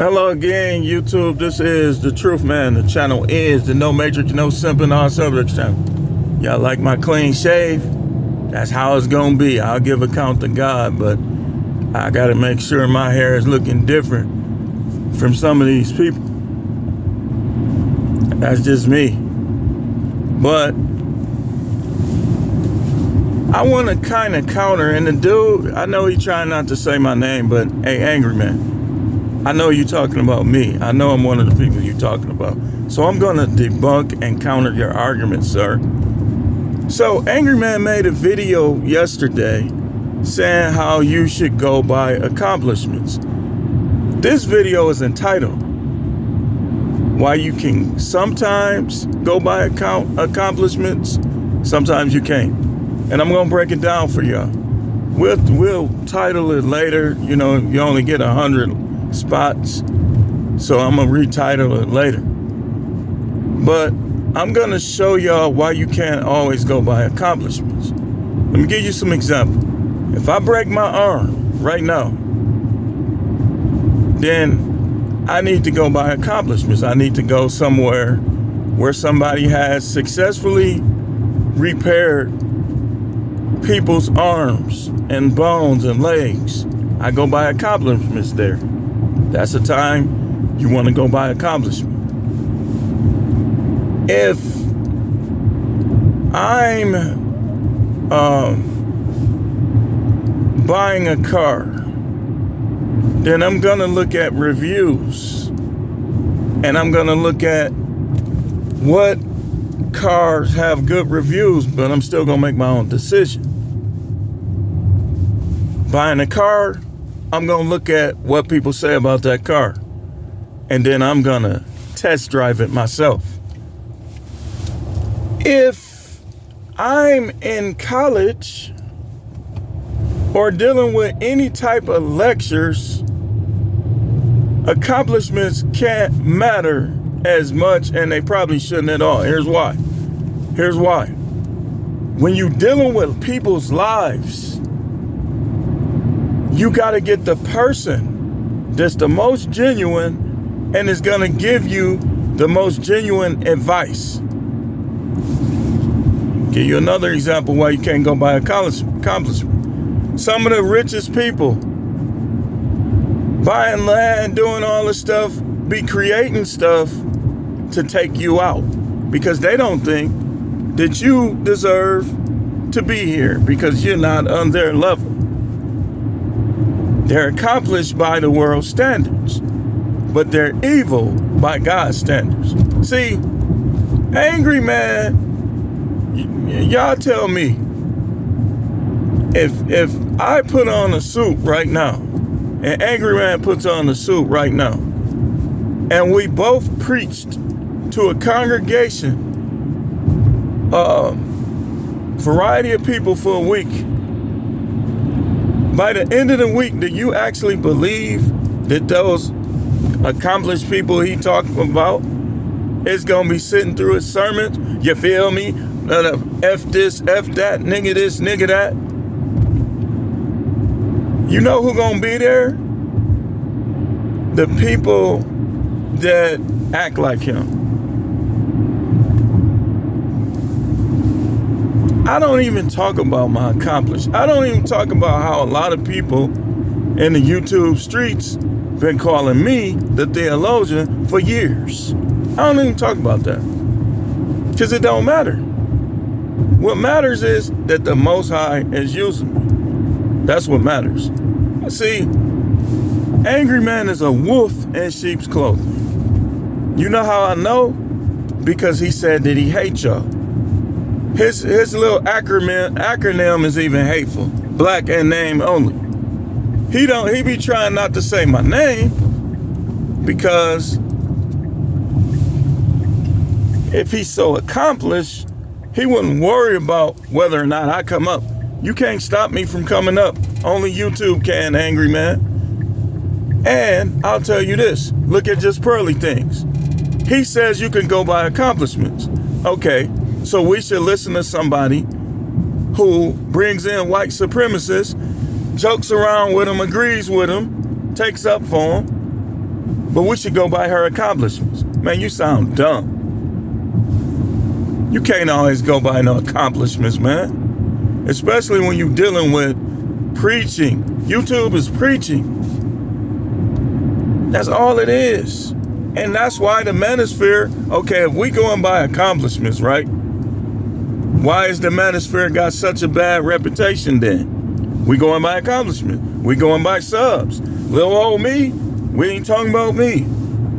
Hello again, YouTube. This is The Truth Man. The channel is the No Matrix, No Simping, All Subjects channel. Y'all like my clean shave? That's how it's gonna be. I'll give account to God, but I gotta make sure my hair is looking different from some of these people. That's just me. But I want to kind of counter, and the dude, I know he's trying not to say my name, but hey, Angryman, I know you're talking about me. I know I'm one of the people you're talking about. So I'm going to debunk and counter your argument, sir. So Angryman made a video yesterday saying how you should go by accomplishments. This video is entitled, Why You Can Sometimes Go by Accomplishments, Sometimes You Can't. And I'm going to break it down for y'all. We'll title it later. You know, you only get 100 spots, so I'm gonna retitle it later. But I'm gonna show y'all why you can't always go by accomplishments. Let me give you some examples. If I break my arm right now, then I need to go by accomplishments. I need to go somewhere where somebody has successfully repaired people's arms and bones and legs. I go by accomplishments there. That's the time you want to go by accomplishment. If I'm buying a car, then I'm going to look at reviews and I'm going to look at what cars have good reviews, but I'm still going to make my own decision. Buying a car, I'm going to look at what people say about that car, and then I'm going to test drive it myself. If I'm in college or dealing with any type of lectures, accomplishments can't matter as much, and they probably shouldn't at all. Here's why. When you're dealing with people's lives, you got to get the person that's the most genuine and is going to give you the most genuine advice. Give you another example why you can't go by accomplishment. Some of the richest people buying land, doing all this stuff, be creating stuff to take you out because they don't think that you deserve to be here because you're not on their level. They're accomplished by the world's standards, but they're evil by God's standards. See, Angryman, y'all tell me, if I put on a suit right now, and Angryman puts on a suit right now, and we both preached to a congregation, variety of people for a week, by the end of the week, do you actually believe that those accomplished people he talked about is going to be sitting through his sermons? You feel me? F this, F that, nigga this, nigga that. You know who going to be there? The people that act like him. I don't even talk about my accomplishments. I don't even talk about how a lot of people in the YouTube streets been calling me the theologian for years. I don't even talk about that because it don't matter. What matters is that the Most High is using me. That's what matters. See, Angryman is a wolf in sheep's clothing. You know how I know? Because he said that he hates y'all. His little acronym is even hateful. Black and name only. He be trying not to say my name because if he's so accomplished, he wouldn't worry about whether or not I come up. You can't stop me from coming up. Only YouTube can, Angryman. And I'll tell you this, look at just pearly things. He says you can go by accomplishments. Okay. So we should listen to somebody who brings in white supremacists, jokes around with them, agrees with them, takes up for them, But we should go by her accomplishments. Man, you sound dumb. You can't always go by no accomplishments, man. Especially when you're dealing with preaching. YouTube is preaching. That's all it is. And that's why the manosphere, okay, if we going by accomplishments, right? Why is the manosphere got such a bad reputation then? We going by accomplishment. We going by subs. Little old me, we ain't talking about me.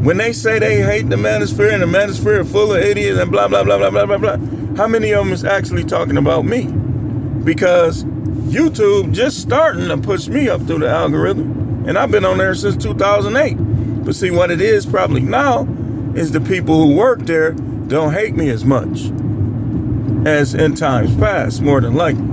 When they say they hate the manosphere and the manosphere is full of idiots and blah, blah, blah, blah, blah, blah, blah, how many of them is actually talking about me? Because YouTube just starting to push me up through the algorithm. And I've been on there since 2008. But see, what it is probably now is the people who work there don't hate me as much as in times past, more than likely.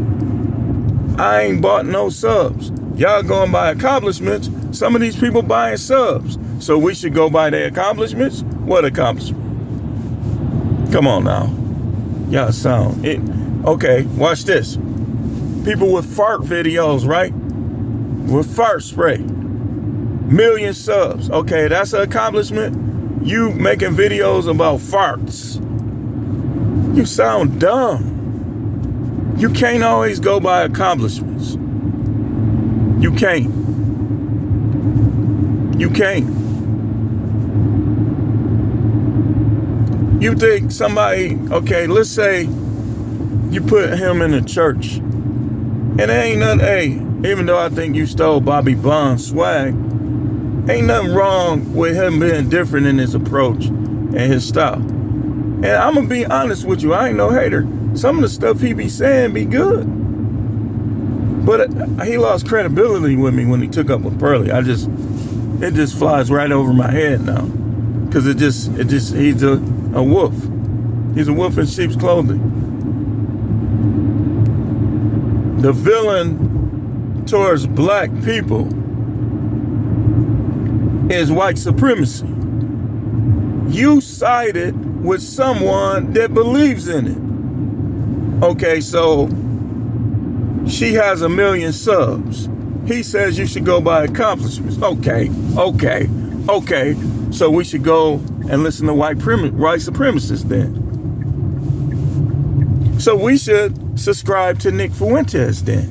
I ain't bought no subs. Y'all going by accomplishments. Some of these people buying subs. So we should go by their accomplishments? What accomplishment? Come on now. Y'all sound it. Okay, watch this. People with fart videos, right? With fart spray. 1,000,000 subs. Okay, that's an accomplishment. You making videos about farts. You sound dumb. You can't always go by accomplishments. You can't. You can't. You think somebody, okay, let's say you put him in a church. And there ain't nothing, hey, even though I think you stole Bobby Bond's swag, ain't nothing wrong with him being different in his approach and his style. And I'm going to be honest with you, I ain't no hater. Some of the stuff he be saying be good. But he lost credibility with me when he took up with Pearly. It just flies right over my head now. Because he's a wolf. He's a wolf in sheep's clothing. The villain towards black people is white supremacy. You sided with someone that believes in it. Okay, so she has 1,000,000 subs. He says you should go by accomplishments. Okay. So we should go and listen to white supremacists then. So we should subscribe to Nick Fuentes then.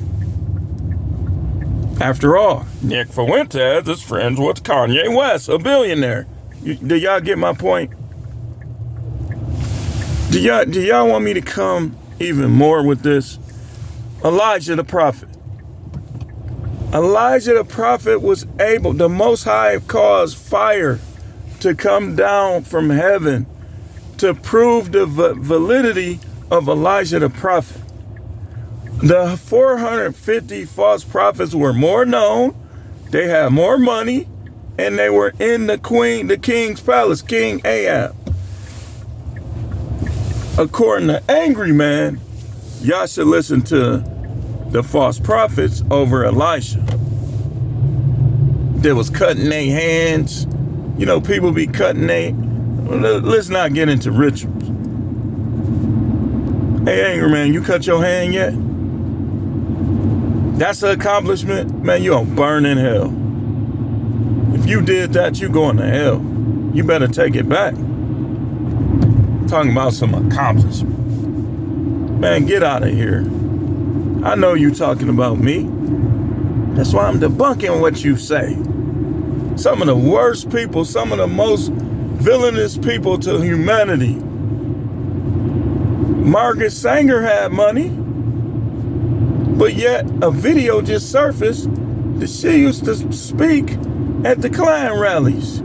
After all, Nick Fuentes is friends with Kanye West, a billionaire. Do y'all get my point? Do y'all want me to come even more with this? Elijah the prophet. Elijah the prophet was able, the Most High caused fire to come down from heaven to prove the validity of Elijah the prophet. The 450 false prophets were more known, they had more money, and they were in the king's palace, King Ahab. According to Angryman, y'all should listen to the false prophets over Elisha. They was cutting their hands. You know, people be cutting their... Let's not get into rituals. Hey, Angryman, you cut your hand yet? That's an accomplishment. Man, you'll burn in hell. If you did that, you going to hell. You better take it back. Talking about some accomplishment. Man, get out of here. I know you talking about me. That's why I'm debunking what you say. Some of the worst people, some of the most villainous people to humanity. Margaret Sanger had money, but yet a video just surfaced that she used to speak at the Klan rallies.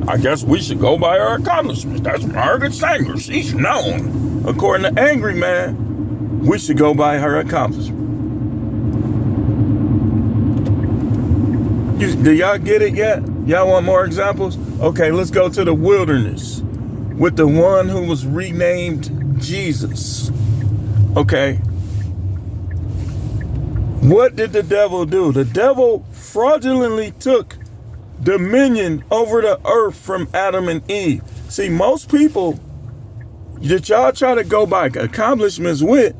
I guess we should go by her accomplishments. That's Margaret Sanger. She's known. According to Angryman, we should go by her accomplishment. Do y'all get it yet? Y'all want more examples? Okay, let's go to the wilderness with the one who was renamed Jesus. Okay. What did the devil do? The devil fraudulently took dominion over the earth from Adam and Eve. See, most people that y'all try to go by accomplishments with,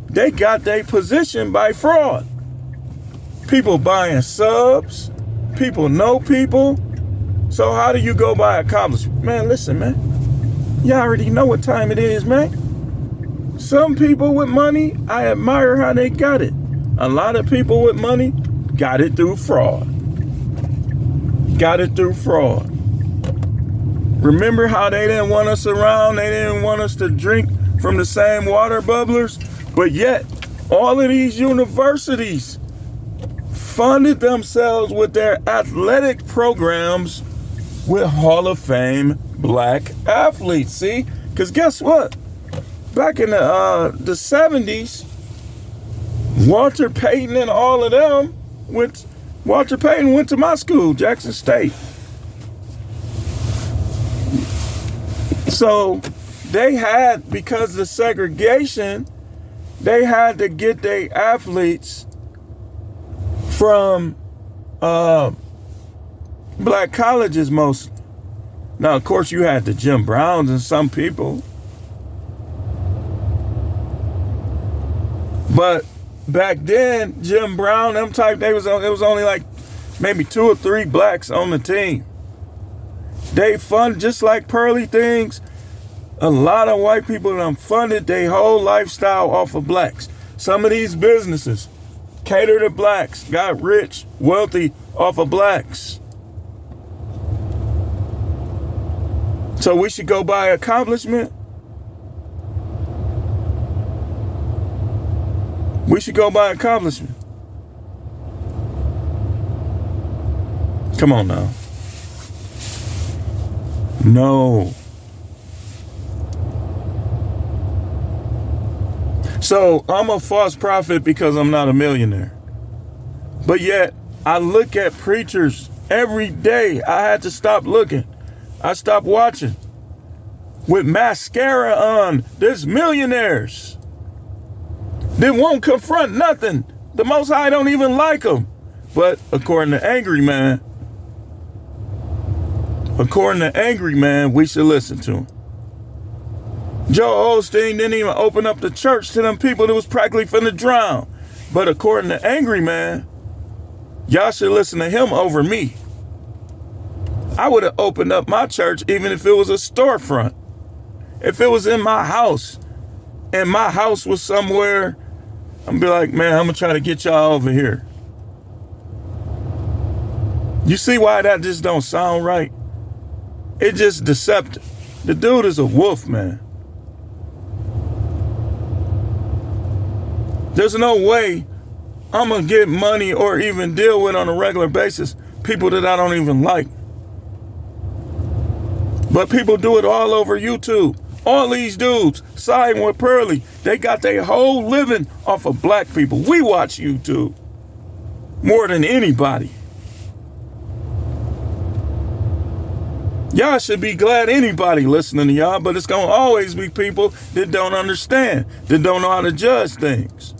they got their position by fraud. People buying subs, people know people, So how do you go by accomplishment? Man, listen, man. You already know what time it is, man. Some people with money, I admire how they got it. A lot of people with money got it through fraud. Got it through fraud. Remember how they didn't want us around? They didn't want us to drink from the same water bubblers? But yet, all of these universities funded themselves with their athletic programs with Hall of Fame black athletes. See? Because guess what? Back in the 70s, Walter Payton and all of them Walter Payton went to my school, Jackson State. So they had, because of the segregation, they had to get their athletes from black colleges mostly. Now, of course, you had the Jim Browns and some people. But back then, Jim Brown, them type, it was only like maybe 2 or 3 blacks on the team. They fund, just like Pearly Things, a lot of white people done funded their whole lifestyle off of blacks. Some of these businesses cater to blacks, got rich, wealthy off of blacks. So we should go by accomplishment. We should go by accomplishment. Come on now. No. So I'm a false prophet because I'm not a millionaire. But yet I look at preachers every day. I had to stop looking. I stopped watching. With mascara on, there's millionaires. They won't confront nothing. The Most High don't even like them. But according to Angryman, we should listen to him. Joel Osteen didn't even open up the church to them people that was practically finna drown. But according to Angryman, y'all should listen to him over me. I would have opened up my church even if it was a storefront. If it was in my house, and my house was somewhere, I'm be like, man, I'm gonna try to get y'all over here. You see why that just don't sound right? It's just deceptive. The dude is a wolf, man. There's no way I'm gonna get money or even deal with on a regular basis people that I don't even like. But people do it all over YouTube. All these dudes siding with Pearly, they got their whole living off of black people. We watch YouTube more than anybody. Y'all should be glad anybody listening to y'all, but it's gonna always be people that don't understand, that don't know how to judge things.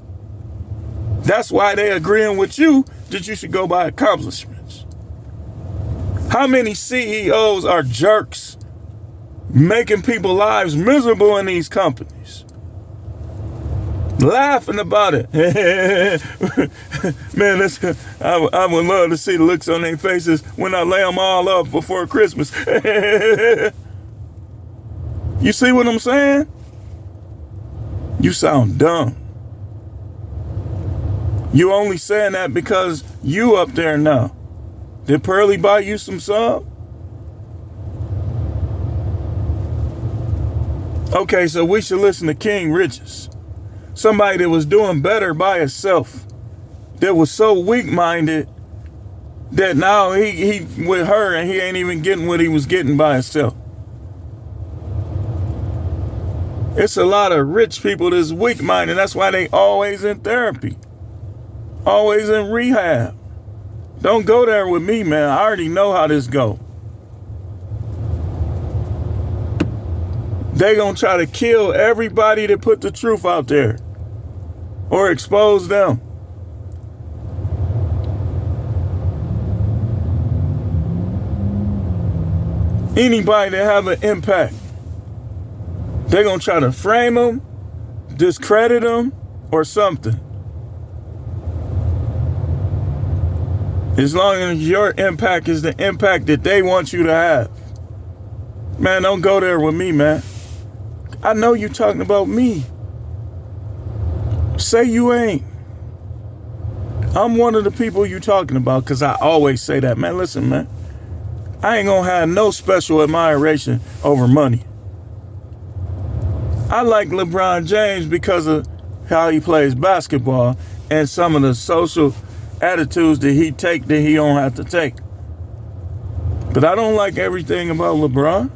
That's why they agreeing with you that you should go by accomplishments. How many CEOs are jerks making people's lives miserable in these companies? Laughing about it. Man, I would love to see the looks on their faces when I lay them all up before Christmas. You see what I'm saying? You sound dumb. You only saying that because you up there now. Did Pearly buy you some sub? Okay, so we should listen to King Riches. Somebody that was doing better by himself. That was so weak-minded that now he with her and he ain't even getting what he was getting by himself. It's a lot of rich people that's weak-minded. That's why they always in therapy. Always in rehab. Don't go there with me, man. I already know how this go. They gonna try to kill everybody that put the truth out there or expose them. Anybody that have an impact, they gonna try to frame them, discredit them, or something. As long as your impact is the impact that they want you to have. Man, don't go there with me, man. I know you talking about me. Say you ain't. I'm one of the people you talking about, because I always say that. Man, listen, man. I ain't gonna have no special admiration over money. I like LeBron James because of how he plays basketball and some of the social attitudes that he take that he don't have to take. But I don't like everything about LeBron.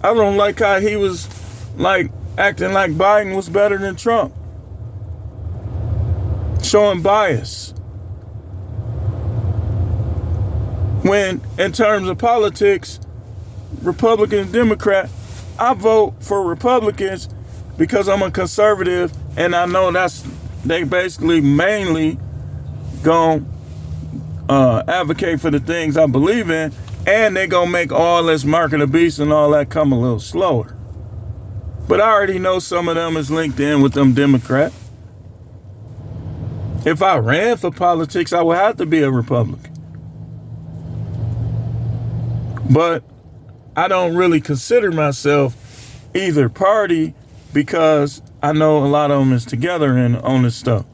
I don't like how he was like acting like Biden was better than Trump. Showing bias. When in terms of politics, Republican, Democrat, I vote for Republicans because I'm a conservative and I know they basically mainly gonna advocate for the things I believe in, and they gonna make all this mark of the beast and all that come a little slower. But I already know some of them is linked in with them Democrat. If I ran for politics, I would have to be a Republican. But I don't really consider myself either party because I know a lot of them is together on this stuff.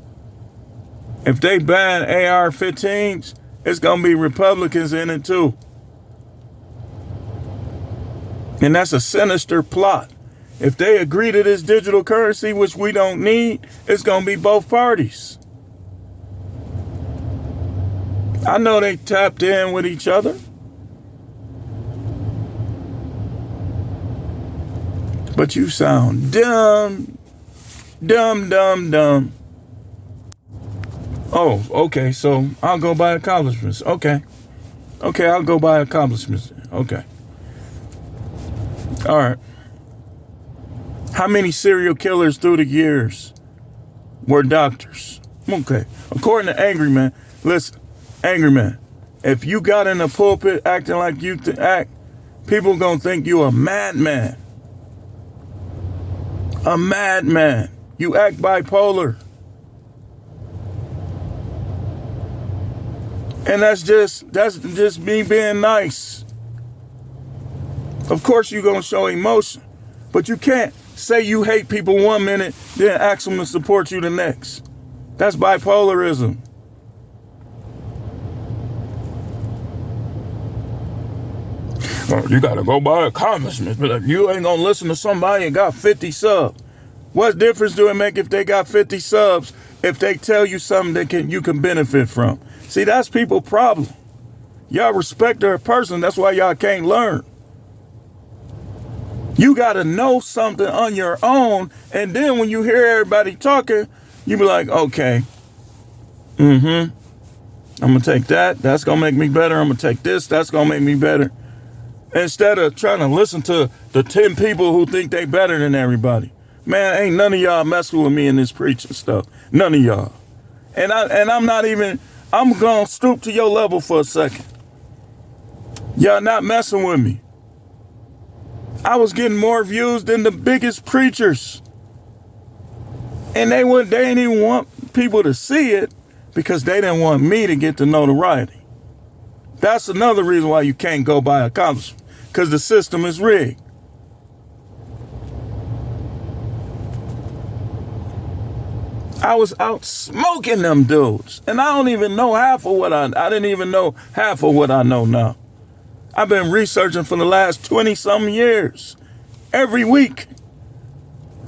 If they ban AR-15s, it's going to be Republicans in it too. And that's a sinister plot. If they agree to this digital currency, which we don't need, it's going to be both parties. I know they tapped in with each other. But you sound dumb. Oh, okay, so I'll go by accomplishments. Okay, I'll go by accomplishments. Okay. All right. How many serial killers through the years were doctors? Okay. According to Angryman, listen, Angryman, if you got in the pulpit acting like you act, people gonna think you a madman. A madman. You act bipolar. And that's just me being nice. Of course you're going to show emotion. But you can't say you hate people 1 minute, then ask them to support you the next. That's bipolarism. Oh, you got to go by accomplishments. But you ain't going to listen to somebody and got 50 subs. What difference do it make if they got 50 subs if they tell you something that you can benefit from? See, that's people's problem. Y'all respect their person. That's why y'all can't learn. You got to know something on your own. And then when you hear everybody talking, you be like, okay, I'm going to take that. That's going to make me better. I'm going to take this. That's going to make me better. Instead of trying to listen to the 10 people who think they better than everybody. Man, ain't none of y'all messing with me in this preaching stuff. None of y'all. And I'm going to stoop to your level for a second. Y'all not messing with me. I was getting more views than the biggest preachers. And they didn't even want people to see it because they didn't want me to get the notoriety. That's another reason why you can't go by accomplishment, because the system is rigged. I was out smoking them dudes, and I don't even know half of what I didn't even know half of what I know now. I've been researching for the last 20-something years, every week,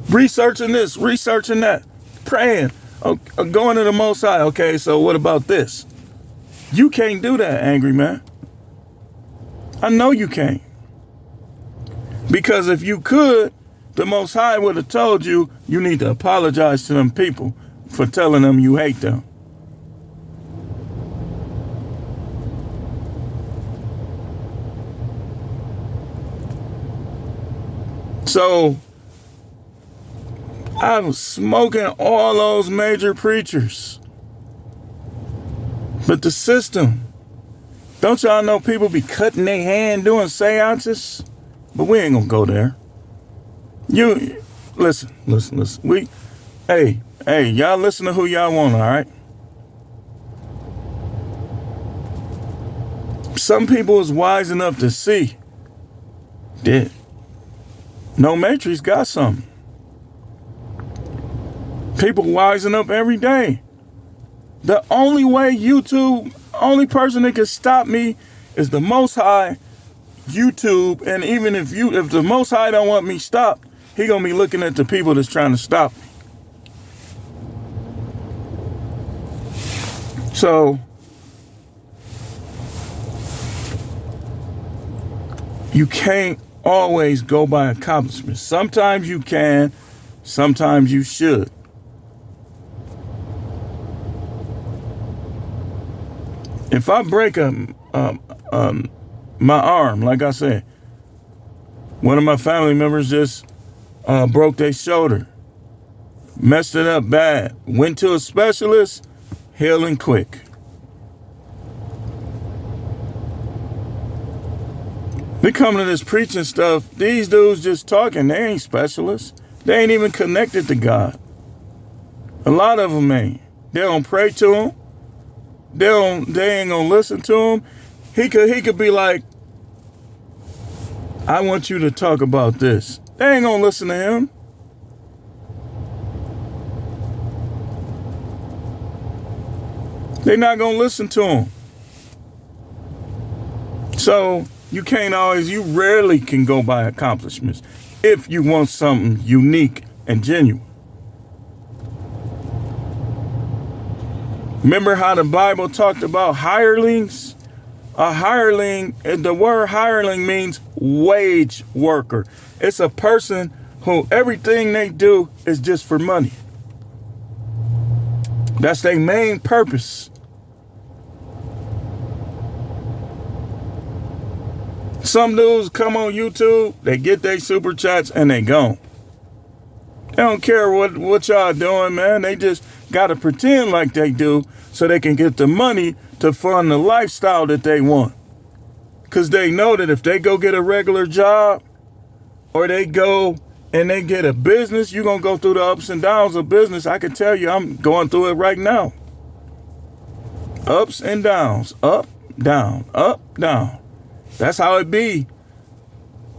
researching this, researching that, praying, going to the Most High. Okay, so what about this? You can't do that, Angryman. I know you can't. Because if you could, the Most High would have told you need to apologize to them people for telling them you hate them. So I was smoking all those major preachers. But the system, don't y'all know people be cutting their hand doing seances? But we ain't gonna go there. You listen. Hey, y'all listen to who y'all want, all right? some people is wise enough to see that No Matrix got something. People wising up every day. The only way only person that can stop me is the Most High, YouTube. And even if the Most High don't want me stopped, he gonna be looking at the people that's trying to stop me. So you can't always go by accomplishments. Sometimes you can, sometimes you should. If I break my arm, like I said, one of my family members just broke their shoulder, messed it up bad, went to a specialist, healing quick. We come to this preaching stuff, these dudes just talking, they ain't specialists. They ain't even connected to God. A lot of them ain't. They don't pray to him. They ain't gonna listen to him. He could be like, I want you to talk about this. They ain't gonna listen to him. They're not gonna listen to him. So you rarely can go by accomplishments if you want something unique and genuine. Remember how the Bible talked about hirelings? A hireling, the word hireling means wage worker. It's a person who everything they do is just for money. That's their main purpose. Some dudes come on YouTube, they get their super chats and they gone. They don't care what y'all doing, man. They just got to pretend like they do so they can get the money to fund the lifestyle that they want. Because they know that if they go get a regular job or they go and they get a business, you're going to go through the ups and downs of business. I can tell you I'm going through it right now. Ups and downs, up, down, up, down. That's how it be.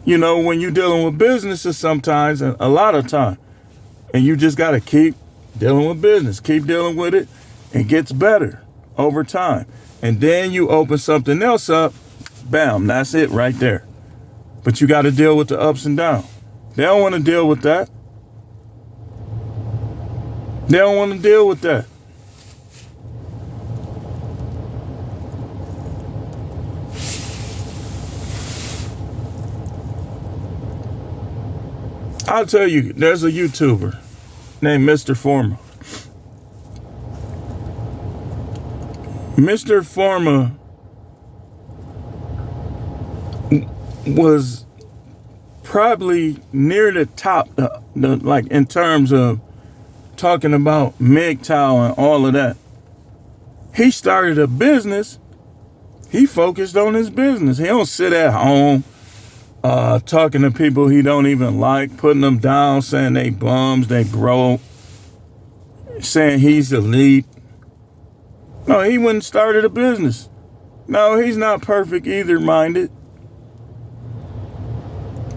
You know, when you're dealing with businesses sometimes, and a lot of time. And you just got to keep dealing with business, keep dealing with it. It gets better over time. And then you open something else up, bam, that's it right there. But you got to deal with the ups and downs. They don't want to deal with that. They don't want to deal with that. I'll tell you, there's a YouTuber named Mr. Forma. Mr. Forma was probably near the top, like in terms of talking about MGTOW and all of that. He started a business. He focused on his business. He don't sit at home talking to people he don't even like, putting them down, saying they bums, they broke, saying he's elite. No, he wouldn't started a business. No, he's not perfect either minded.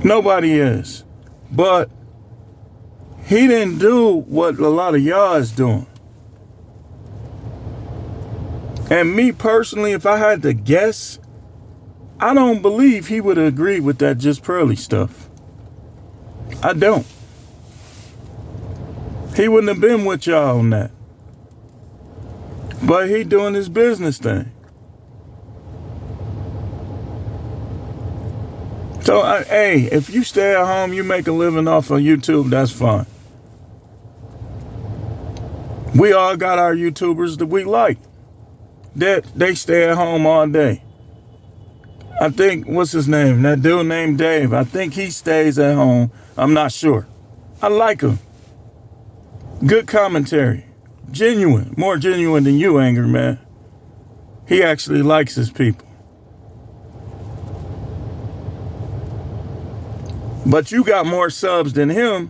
Nobody is. But he didn't do what a lot of y'all is doing. And me personally, if I had to guess, I don't believe he would agree with that just pearly stuff. I don't. He wouldn't have been with y'all on that. But he doing his business thing. So, hey, if you stay at home, you make a living off of YouTube, that's fine. We all got our YouTubers that we like. That they stay at home all day. I think, what's his name? That dude named Dave. I think he stays at home. I'm not sure. I like him. Good commentary. Genuine. More genuine than you, Angryman. He actually likes his people. But you got more subs than him,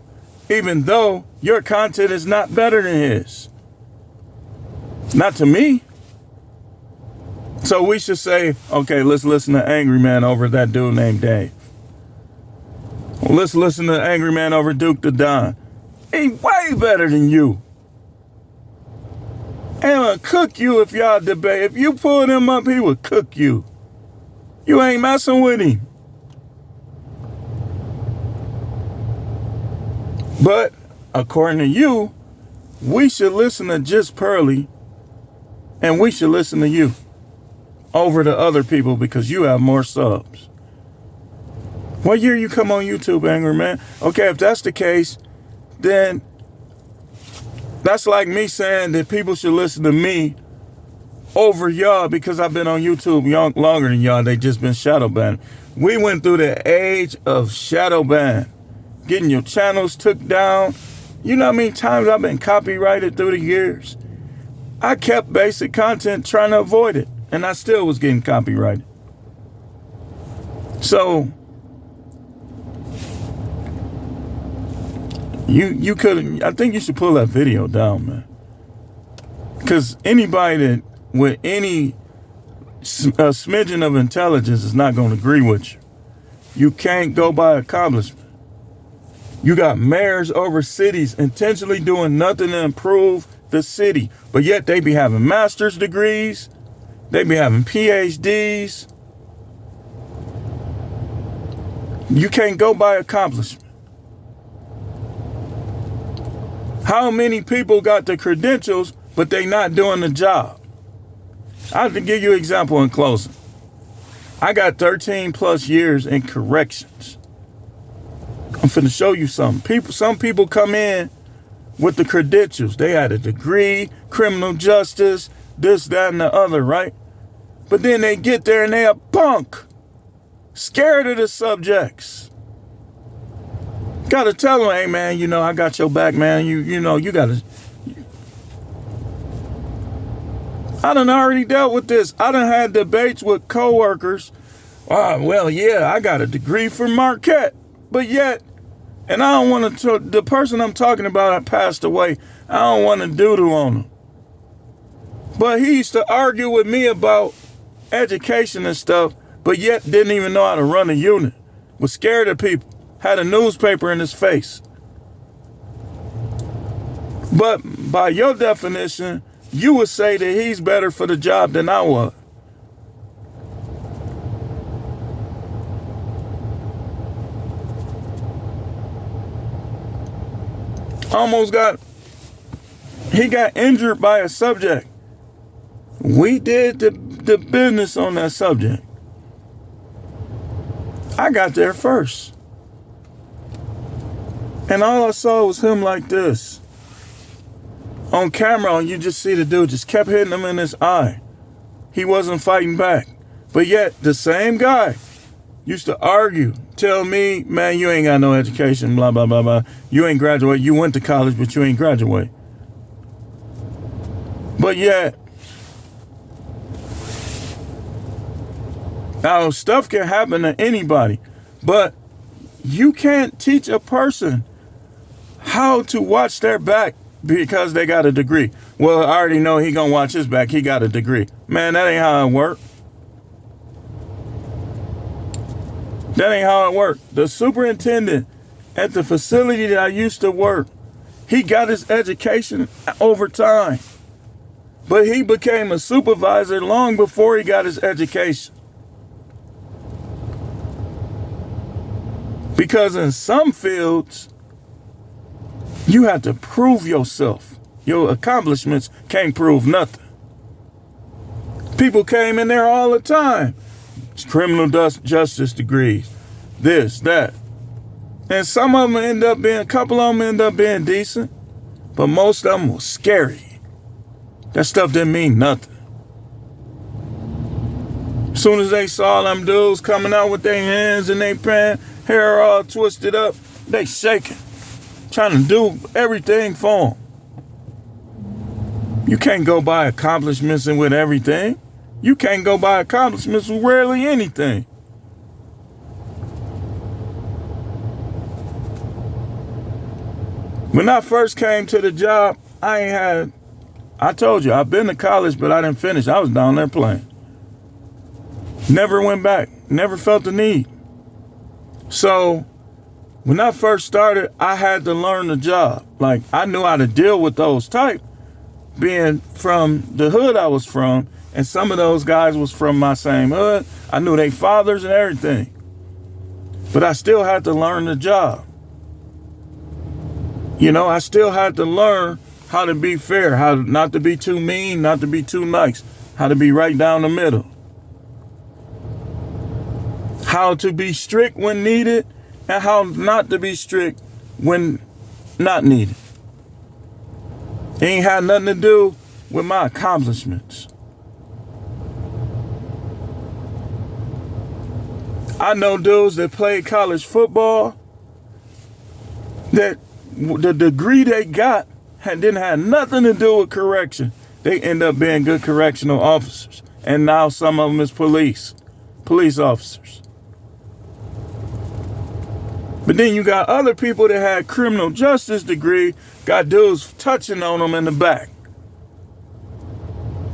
even though your content is not better than his. Not to me. So we should say, okay, let's listen to Angryman over that dude named Dave. Well, let's listen to Angryman over Duke the Don. He's way better than you. And he'll cook you if y'all debate. If you pull him up, he will cook you. You ain't messing with him. But according to you, we should listen to Just Pearly, and we should listen to you over the other people because you have more subs. What year you come on YouTube, Angryman? Okay, if that's the case, then that's like me saying that people should listen to me over y'all because I've been on YouTube longer than y'all. They just been shadow banned. We went through the age of shadow ban, getting your channels took down. You know how many times I've been copyrighted through the years? I kept basic content trying to avoid it, and I still was getting copyrighted. So you could, I think you should pull that video down, man. Because anybody that with any smidgen of intelligence is not going to agree with you. You can't go by accomplishment. You got mayors over cities intentionally doing nothing to improve the city, but yet they be having master's degrees, they be having PhDs. You can't go by accomplishment. How many people got the credentials, but they not doing the job? I have to give you an example in closing. I got 13 plus years in corrections. I'm finna show you something. Some people come in with the credentials. They had a degree, criminal justice, this, that, and the other, right? But then they get there and they a punk, scared of the subjects. Gotta tell them, hey man, you know, I got your back, man. You know, you gotta. I done already dealt with this. I done had debates with coworkers. Well, yeah, I got a degree from Marquette, but yet, and I don't want to, the person I'm talking about passed away. I don't want to doodle on him. But he used to argue with me about education and stuff, but yet didn't even know how to run a unit. Was scared of people. Had a newspaper in his face. But by your definition, you would say that he's better for the job than I was. He got injured by a subject. We did the business on that subject. I got there first. And all I saw was him like this. On camera, and you just see the dude just kept hitting him in his eye. He wasn't fighting back. But yet, the same guy used to argue, tell me, man, you ain't got no education, blah, blah, blah, blah. You ain't graduate. You went to college, but you ain't graduate. But yet, now stuff can happen to anybody, but you can't teach a person how to watch their back because they got a degree. Well, I already know he gonna watch his back. He got a degree. Man, that ain't how it work. That ain't how it worked. The superintendent at the facility that I used to work, he got his education over time. But he became a supervisor long before he got his education. Because in some fields, you have to prove yourself. Your accomplishments can't prove nothing. People came in there all the time. It's criminal justice degrees. This, that. And some of them end up being, a couple of them end up being decent. But most of them were scary. That stuff didn't mean nothing. As soon as they saw them dudes coming out with their hands in their pants, hair all twisted up, they shaking. Trying to do everything for them. You can't go by accomplishments and with everything. You can't go by accomplishments with rarely anything. When I first came to the job, I told you, I've been to college, but I didn't finish. I was down there playing. Never went back. Never felt the need. So when I first started, I had to learn the job. Like, I knew how to deal with those type, being from the hood I was from, and some of those guys was from my same hood. I knew their fathers and everything. But I still had to learn the job. You know, I still had to learn how to be fair, how not to be too mean, not to be too nice, how to be right down the middle. How to be strict when needed, and how not to be strict when not needed. It ain't had nothing to do with my accomplishments. I know dudes that played college football that the degree they got didn't have nothing to do with correction. They end up being good correctional officers. And now some of them is police officers. But then you got other people that had criminal justice degree, got dudes touching on them in the back.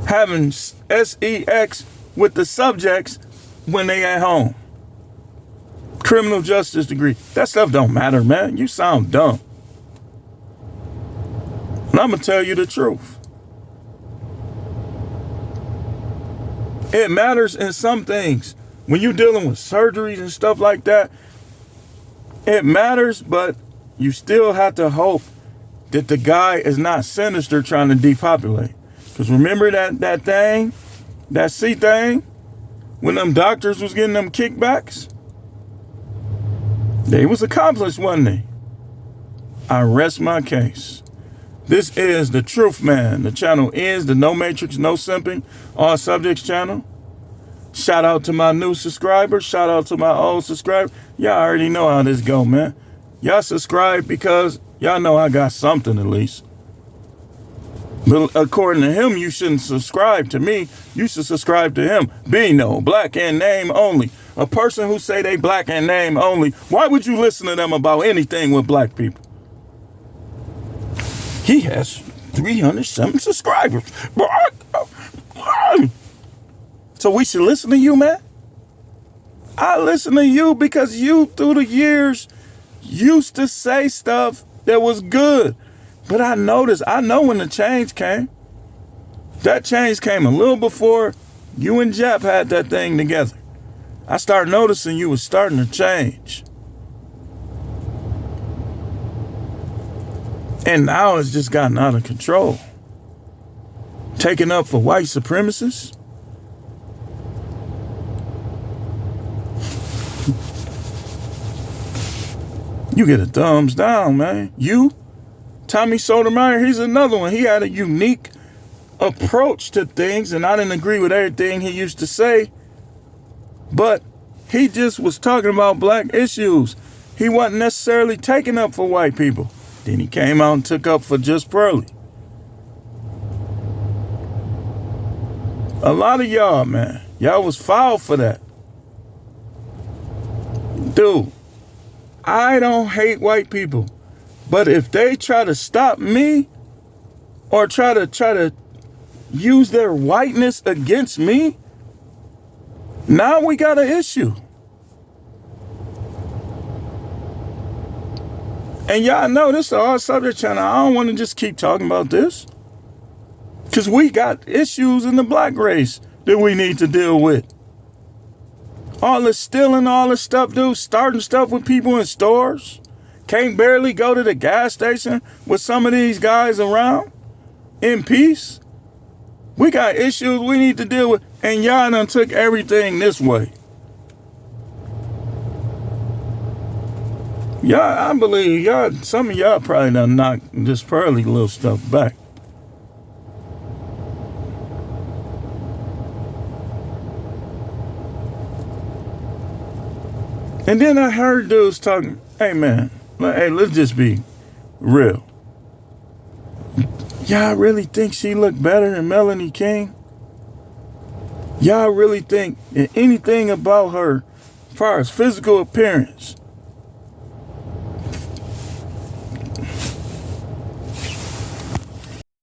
Having sex with the subjects when they at home. Criminal justice degree. That stuff don't matter, man. You sound dumb. And I'm going to tell you the truth. It matters in some things. When you're dealing with surgeries and stuff like that, it matters, but you still have to hope that the guy is not sinister trying to depopulate. Because remember that thing, that C thing, when them doctors was getting them kickbacks? They was accomplished, wasn't they? I rest my case. This is the Truth Man. The channel is the No Matrix, No Simping, All Subjects channel. Shout out to my new subscribers. Shout out to my old subscribers. Y'all already know how this go, man. Y'all subscribe because y'all know I got something at least. But according to him, you shouldn't subscribe to me. You should subscribe to him. Bino, black and name only. A person who say they black and name only. Why would you listen to them about anything with black people? He has 307 subscribers. So we should listen to you, man? I listen to you because you, through the years, used to say stuff that was good. But I know when the change came. That change came a little before you and Jap had that thing together. I started noticing you was starting to change. And now it's just gotten out of control. Taking up for white supremacists. You get a thumbs down, man. You, Tommy Sotomayor, he's another one. He had a unique approach to things, and I didn't agree with everything he used to say. But he just was talking about black issues. He wasn't necessarily taking up for white people. Then he came out and took up for just Pearly. A lot of y'all, man, y'all was foul for that. Dude, I don't hate white people. But if they try to stop me or try to use their whiteness against me, now we got an issue. And y'all know this is our subject channel. I don't want to just keep talking about this. Because we got issues in the black race that we need to deal with. All this stealing, all this stuff, dude, starting stuff with people in stores. Can't barely go to the gas station with some of these guys around in peace. We got issues we need to deal with. And y'all done took everything this way. Y'all, I believe y'all, some of y'all probably done knocked this Pearly little stuff back. And then I heard dudes talking, hey man, hey, let's just be real. Y'all really think she looked better than Melanie King? Y'all really think that anything about her, as far as physical appearance,